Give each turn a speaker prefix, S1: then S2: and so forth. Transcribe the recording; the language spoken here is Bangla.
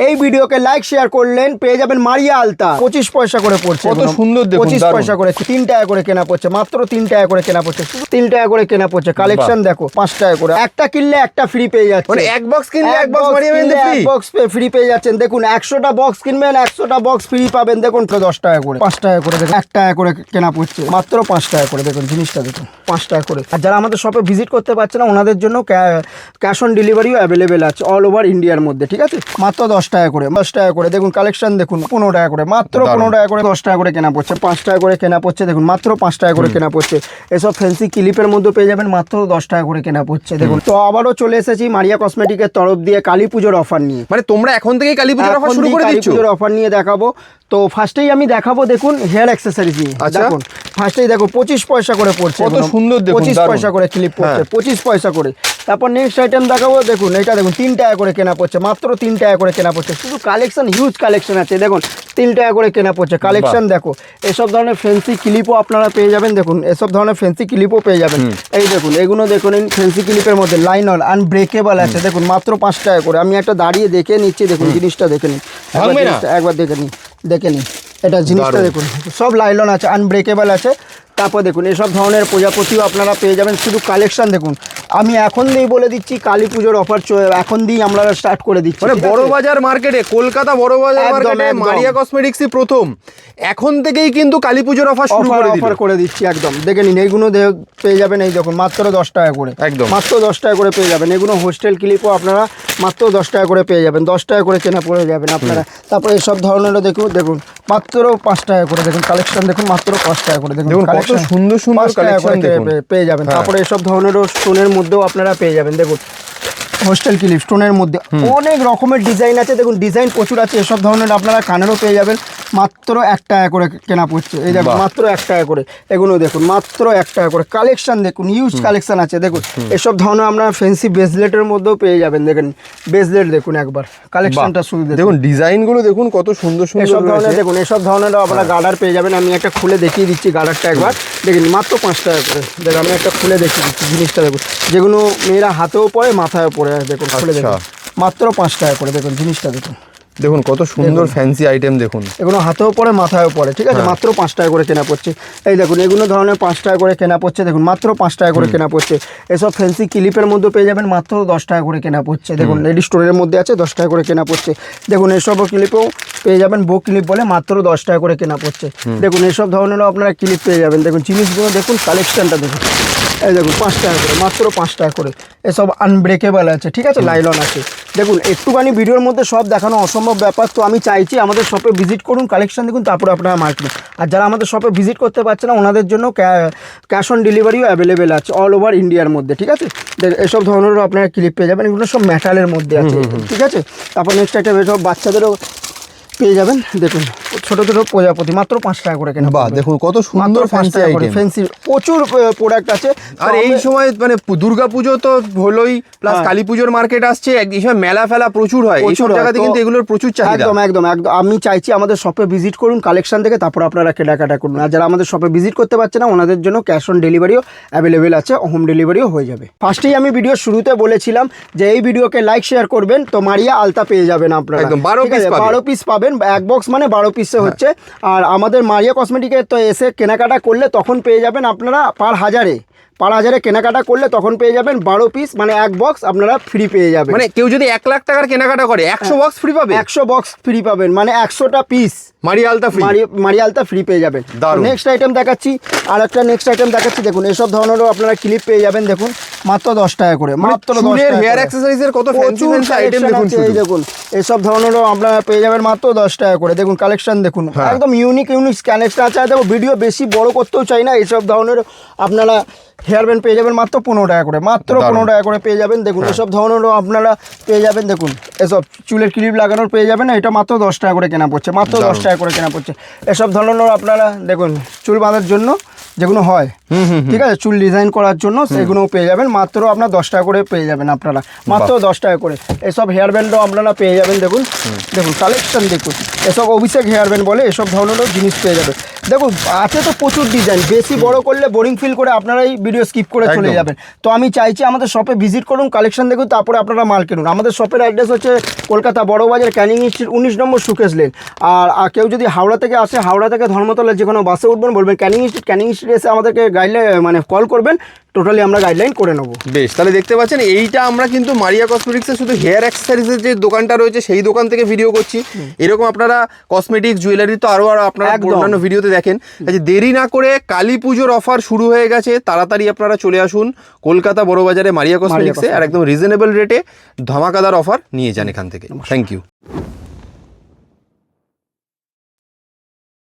S1: এই ভিডিওকে লাইক শেয়ার করলেন পেয়ে যাবেন মারিয়া আলতা 25 পয়সা করে পড়ছে।
S2: কত সুন্দর দেখুন,
S1: 25 পয়সা করে 3 টাকা করে কেনা পড়ছে, মাত্র 3 টাকা করে কেনা পড়ছে, 3 টাকা করে কেনা পড়ছে। কালেকশন দেখো 5 টাকা করে, একটা কিনলে একটা ফ্রি পেয়ে যাচ্ছে।
S2: মানে এক বক্স কিনলে এক বক্স মারিয়া মেহেন্দি ফ্রি,
S1: এক বক্স ফ্রি পেয়ে যাচ্ছেন। দেখুন 100টা বক্স কিনবেন 100টা বক্স ফ্রি পাবেন। দেখুন 10 টাকা করে, 5 টাকা করে, দেখুন 1 টাকা করে কেনা পড়ছে, মাত্র 5 টাকা করে। দেখুন জিনিসটা দেখুন 5 টাকা করে। আর যারা আমাদের শপে ভিজিট করতে পারছে না ওনাদের জন্য ক্যাশ অন ডেলিভারিও অ্যাভেলেবেল আছে অল ওভার ইন্ডিয়ার মধ্যে, ঠিক আছে। মাত্র 10 টাকা করে, 10 টাকা করে। দেখুন কালেকশন দেখুন 15 টাকা করে, মাত্র 15 টাকা করে, 10 টাকা করে কেনা পড়ছে, 5 টাকা করে কেনা পড়ছে। দেখুন মাত্র 5 টাকা করে কেনা পড়ছে। এসব ফ্যান্সি ক্লিপের মধ্যে পেয়ে যাবেন মাত্র 10 টাকা করে কেনা পড়ছে। দেখুন তো আবারও চলে এসেছি মারিয়া কসমেটিকের তরফ দিয়ে কালী পুজোর অফার নিয়ে।
S2: মানে তোমরা এখন থেকেই কালী পুজোর অফার শুরু করে দিচ্ছ?
S1: পুজোর অফার নিয়ে দেখাবো। তো ফার্স্টেই আমি দেখাবো দেখুন হেয়ার অ্যাক্সেসরিজ নিয়ে। দেখুন ফার্স্টেই দেখো 25 পয়সা করে পড়ছে,
S2: কত সুন্দর দেখুন,
S1: 25 পয়সা করে ক্লিপ পড়ছে, 25 পয়সা করে। তারপর নেক্সট আইটেম দেখাবো, দেখুন এটা দেখুন 3 টাকা করে কেনা পড়ছে, মাত্র 3 টাকা করে কেনা পড়ছে। শুধু কালেকশন হিউজ কালেকশন আছে, দেখুন 3 টাকা করে কেনা পড়ছে। কালেকশন দেখো, এসব ধরনের ফ্যান্সি ক্লিপও আপনারা পেয়ে যাবেন। দেখুন এসব ধরনের ফ্যান্সি ক্লিপও পেয়ে যাবেন। এই দেখুন এগুলো দেখুন ফ্যান্সি ক্লিপের মধ্যে লাইনল আনব্রেকেবল আছে। দেখুন মাত্র 5 টাকা করে। আমি একটা দাঁড়িয়ে দেখে নিচ্ছি, দেখুন জিনিসটা দেখে নিন, একবার দেখে নিন এটা জিনিসটা দেখুন, সব লাইলন আছে, আনব্রেকেবল আছে। তারপর দেখুন এসব ধরনের প্রজাপতিও আপনারা পেয়ে যাবেন। শুধু কালেকশন দেখুন, আমি এখন দিয়েই বলে দিচ্ছি কালী পুজোর অফার এখন দিয়েই আমরা স্টার্ট করে দিচ্ছি।
S2: মানে বড় বাজার মার্কেটে, কলকাতা বড় বাজার মার্কেটে মারিয়া কসমেটিক্সই প্রথম এখন থেকেই কিন্তু কালী পুজোর অফার শুরু
S1: করে দিচ্ছি। একদম দেখে নিন, এইগুলো পেয়ে যাবেন। এই দেখুন মাত্র 10 টাকা করে, একদম মাত্র 10 টাকা করে পেয়ে যাবেন। এগুলো হোস্টেল ক্লিপও আপনারা মাত্র 10 টাকা করে পেয়ে যাবেন, 10 টাকা করে কেনা পড়ে যাবেন আপনারা। তারপরে এইসব ধরনেরও দেখুন মাত্র 5 টাকা করে। দেখুন কালেকশন দেখুন মাত্র 5 টাকা করে। দেখুন
S2: কত সুন্দর সুন্দর কালেকশন
S1: পেয়ে যাবেন। তারপরে এসব ধরনেরও স্টোনের মধ্যেও আপনারা পেয়ে যাবেন। দেখুন হোস্টেল ক্লিপ স্টোনের মধ্যে অনেক রকমের ডিজাইন আছে। দেখুন ডিজাইন প্রচুর আছে। এসব ধরনের আপনারা কানেরও পেয়ে যাবেন, মাত্র 1 টাকা করে কেনা পড়ছে। এই দেখুন মাত্র 1 টাকা করে। এগুলো দেখুন মাত্র 1 টাকা করে। কালেকশন দেখুন হিউজ কালেকশন আছে। দেখুন এসব ধরনের আপনারা ফ্যান্সি ব্রেসলেটের মধ্যেও পেয়ে যাবেন। দেখেন ব্রেসলেট দেখুন একবার কালেকশনটা শুধু
S2: দেখুন, ডিজাইনগুলো দেখুন কত সুন্দর সুন্দর।
S1: এসব ধরনের দেখুন, এসব ধরনেরও আপনারা গার্ডার পেয়ে যাবেন। আমি একটা খুলে দেখিয়ে দিচ্ছি গার্ডারটা একবার দেখুন, মাত্র 5 টাকা করে। দেখুন আমি একটা খুলে দেখিয়ে দিচ্ছি জিনিসটা দেখুন, যেগুলো মেয়েরা হাতেও পরে মাথায়ও পরে। দেখুন খুলে দেখুন মাত্র 5 টাকা করে। দেখুন জিনিসটা দেখুন
S2: কত সুন্দর ফ্যান্সি আইটেম। দেখুন
S1: এগুলো হাতেও পরে মাথায়ও পরে, ঠিক আছে। মাত্র 5 টাকা করে কেনা পড়ছে। এই দেখুন এগুলো ধরনের 5 টাকা করে কেনা পড়ছে। দেখুন মাত্র 5 টাকা করে কেনা পড়ছে। এসব ফ্যান্সি ক্লিপের মধ্যে পেয়ে যাবেন মাত্র 10 টাকা করে কেনা পড়ছে। দেখুন লেডি স্টোরের মধ্যে আছে, 10 টাকা করে কেনা পড়ছে। দেখুন এসব ক্লিপও পেয়ে যাবেন, বো ক্লিপ বলে, মাত্র 10 টাকা করে কেনা পড়ছে। দেখুন এসব ধরনেরও আপনারা ক্লিপ পেয়ে যাবেন। দেখুন জিনিসগুলো দেখুন, কালেকশনটা দেখুন। এই দেখুন 5 টাকা করে, মাত্র 5 টাকা করে। এসব আনব্রেকেবল আছে, ঠিক আছে, লাইলন আছে। দেখুন একটুখানি ভিডিওর মধ্যে সব দেখানো অসম্ভব ব্যাপার। তো আমি চাইছি আমাদের শপে ভিজিট করুন, কালেকশন দেখুন, তারপরে আপনারা মার্কেট। আর যারা আমাদের শপে ভিজিট করতে পারছে না ওনাদের জন্য ক্যাশ অন ডেলিভারিও অ্যাভেলেবেল আছে অল ওভার ইন্ডিয়ার মধ্যে, ঠিক আছে। এসব ধরনেরও আপনারা ক্লিপ পেয়ে যাবেন। এগুলো সব মেটালের মধ্যে আছে, ঠিক আছে। তারপর নেক্সট একটা সব বাচ্চাদেরও পেয়ে যাবেন। দেখুন ছোট ছোট প্রজাপতি মাত্র 5 টাকা করে কেনা।
S2: দেখুন কত সুন্দর ফ্যান্সি আইটেম,
S1: ফ্যান্সি প্রচুর প্রোডাক্ট আছে।
S2: আর এই সময় মানে দুর্গা পুজো তো হলোই, প্লাস কালী পুজোর মার্কেট আসছে, এই সময় মেলা ফেলা প্রচুর হয়। এইসব জায়গাতে কিন্তু এগুলোর প্রচুর চাহিদা।
S1: একদম আমি চাইছি আমাদের শপে ভিজিট করুন, কালেকশন দেখে তারপর আপনারা কেনাকাটা করুন। আর যারা আমাদের শপে ভিজিট করতে পারছে না ওনাদের জন্য ক্যাশ অন ডেলিভারিও অ্যাভেলেবেল আছে, হোম ডেলিভারিও হয়ে যাবে। ফার্স্টেই আমি ভিডিও শুরুতে বলেছিলাম যে এই ভিডিওকে লাইক শেয়ার করবেন তো মারিয়া আলতা পেয়ে যাবেন আপনারা। 12 পিস পাবেন, এক বক্স মানে 12 পিসে হচ্ছে। আর আমাদের মারিয়া কসমেটিকে তো এসে কেনাকাটা করলে তখন পেয়ে যাবেন আপনারা পার হাজারে কেনাকাটা করলে তখন পেয়ে যাবেন 12 পিস, মানে এক বক্স আপনারা ফ্রি পেয়ে যাবেন।
S2: মানে কেউ যদি 1 লাখ টাকার কেনাকাটা করে 100 বক্স ফ্রি পাবে,
S1: 100 বক্স ফ্রি পাবেন, মানে 100টা পিস মারিয়া আলতা ফ্রি পেয়ে যাবেন। নেক্সট আইটেম দেখাচ্ছি, আর একটা নেক্সট আইটেম দেখাচ্ছি। দেখুন এসব ধরনেরও আপনারা ক্লিপ পেয়ে যাবেন। দেখুন মাত্র 10 টাকা করে, মাত্র 10 টাকা।
S2: হেয়ার অ্যাকসেসরিজের কত ফ্যান্সি আইটেম দেখুন।
S1: এই দেখুন এসব ধরনেরও আপনারা পেয়ে যাবেন মাত্র 10 টাকা করে। দেখুন কালেকশন দেখুন, একদম ইউনিক কালেকশন আছে। দেখো ভিডিও বেশি বড় করতেও চাই না। এইসব ধরনের আপনারা হেয়ার ব্যান্ড পেয়ে যাবেন মাত্র 15 টাকা করে, মাত্র 15 টাকা করে পেয়ে যাবেন। দেখুন এসব ধরনেরও আপনারা পেয়ে যাবেন। দেখুন এসব চুলের ক্লিপ লাগানোর পেয়ে যাবেন, এটা মাত্র 10 টাকা করে কেনা পড়ছে, মাত্র 10 টাকা করে কেনা পড়ছে। এসব ধরনেরও আপনারা দেখুন চুল বাঁধার জন্য যেগুলো হয়, ঠিক আছে, চুল ডিজাইন করার জন্য সেগুলোও পেয়ে যাবেন, মাত্র আপনার 10 টাকা করে পেয়ে যাবেন আপনারা, মাত্র 10 টাকা করে। এসব হেয়ার ব্যান্ডও আপনারা পেয়ে যাবেন। দেখুন কালেকশন দেখুন, এসব অভিষেক হেয়ার ব্যান্ড বলে, এসব ধরনেরও জিনিস পেয়ে যাবে। দেখুন আছে তো প্রচুর ডিজাইন, বেশি বড় করলে বোরিং ফিল করে আপনারাই ভিডিও স্কিপ করে চলে
S2: একদম।
S1: যাবেন। তো আমি চাইছি আমাদের শপে ভিজিট করুন, কালেকশন দেখুন, তারপরে আপনারা মাল কিনুন। আমাদের শপের অ্যাড্রেস হচ্ছে কলকাতা বড়বাজার ক্যানিং স্ট্রিট 19 নম্বর সুকেশ লেন। আর কেউ যদি হাওড়া থেকে আসে, হাওড়া থেকে ধর্মতলা যে কোনো বাসে উঠবেন, বলবেন ক্যানিং স্ট্রিট এসে আমাদেরকে গাইডলাইন মানে কল করবেন, টোটালি আমরা গাইডলাইন করে নেবো।
S2: বেশ, তাহলে দেখতে পাচ্ছেন এইটা আমরা কিন্তু মারিয়া কসমেটিক্সের শুধু হেয়ার অ্যাক্সেসরিজের যে দোকানটা রয়েছে সেই দোকান থেকে ভিডিও করছি। এরকম আপনারা কসমেটিক্স জুয়েলারি তো আরও আপনারা
S1: একদম।
S2: অন্যান্য ভিডিওতে দেখেন। আচ্ছা, দেরি না করে কালী পুজোর অফার শুরু হয়ে গেছে, তাড়াতাড়ি আপনারা চলে আসুন কলকাতা বড়বাজারে মারিয়া কসমেটিক্সে, আর একদম রিজনেবল রেটে ধামাকাদার অফার নিয়ে যান এখান থেকে। Thank you.